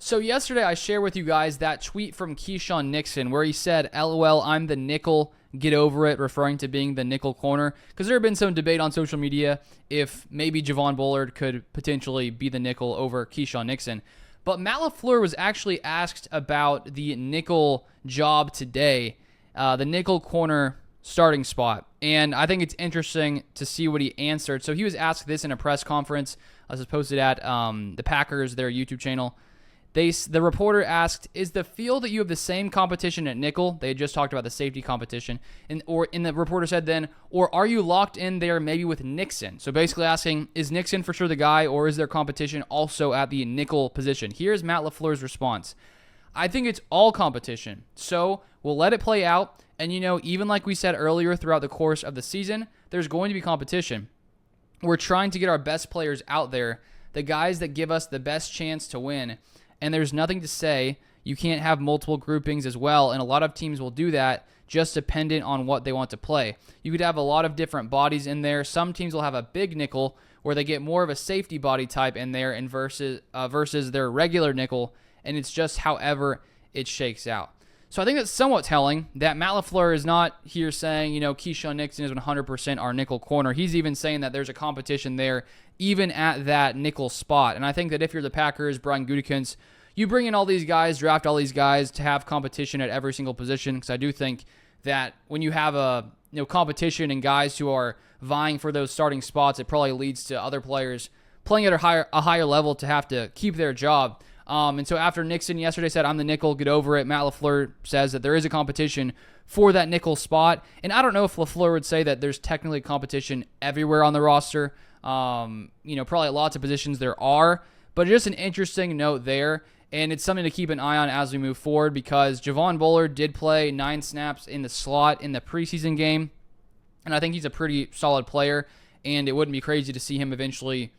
So yesterday I shared with you guys that tweet from Keyshawn Nixon where he said, LOL, I'm the nickel, get over it, referring to being the nickel corner. Because there had been some debate on social media if maybe Javon Bullard could potentially be the nickel over Keyshawn Nixon. But Matt LaFleur was actually asked about the nickel job today, the nickel corner starting spot. And I think it's interesting to see what he answered. So he was asked this in a press conference. This was posted at the Packers, their YouTube channel. The reporter asked, is the feel that you have the same competition at nickel? They had just talked about the safety competition. And the reporter said then, or are you locked in there maybe with Nixon? So basically asking, is Nixon for sure the guy, or is there competition also at the nickel position? Here's Matt LaFleur's response. I think it's all competition. So we'll let it play out. And, even like we said earlier throughout the course of the season, there's going to be competition. We're trying to get our best players out there, the guys that give us the best chance to win. And there's nothing to say you can't have multiple groupings as well, and a lot of teams will do that just dependent on what they want to play. You could have a lot of different bodies in there. Some teams will have a big nickel where they get more of a safety body type in there and versus their regular nickel, and it's just however it shakes out. So I think that's somewhat telling that Matt LaFleur is not here saying, Keyshawn Nixon is 100% our nickel corner. He's even saying that there's a competition there, even at that nickel spot. And I think that if you're the Packers, Brian Gutekunst, you bring in all these guys, draft all these guys to have competition at every single position. Because I do think that when you have a competition and guys who are vying for those starting spots, it probably leads to other players playing at a higher level to have to keep their job. And so after Nixon yesterday said, I'm the nickel, get over it, Matt LaFleur says that there is a competition for that nickel spot. And I don't know if LaFleur would say that there's technically competition everywhere on the roster. Probably lots of positions there are. But just an interesting note there. And it's something to keep an eye on as we move forward because Javon Bullard did play 9 snaps in the slot in the preseason game. And I think he's a pretty solid player. And it wouldn't be crazy to see him eventually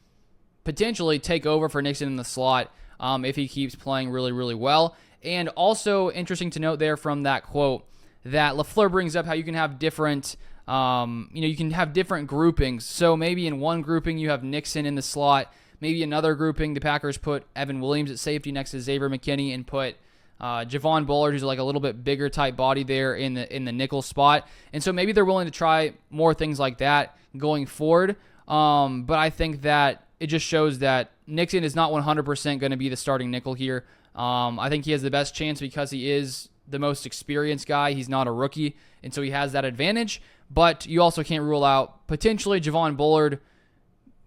potentially take over for Nixon in the slot. If he keeps playing really, really well. And also interesting to note there from that quote that LaFleur brings up how you can have different, you can have different groupings. So maybe in one grouping you have Nixon in the slot. Maybe another grouping, the Packers put Evan Williams at safety next to Xavier McKinney and put Javon Bullard, who's like a little bit bigger type body there in the nickel spot. And so maybe they're willing to try more things like that going forward. But I think that it just shows that Nixon is not 100% going to be the starting nickel here. I think he has the best chance because he is the most experienced guy. He's not a rookie, and so he has that advantage. But you also can't rule out potentially Javon Bullard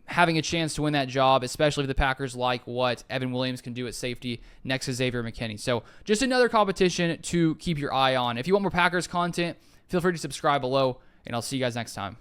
having a chance to win that job, especially if the Packers like what Evan Williams can do at safety next to Xavier McKinney. So just another competition to keep your eye on. If you want more Packers content, feel free to subscribe below, and I'll see you guys next time.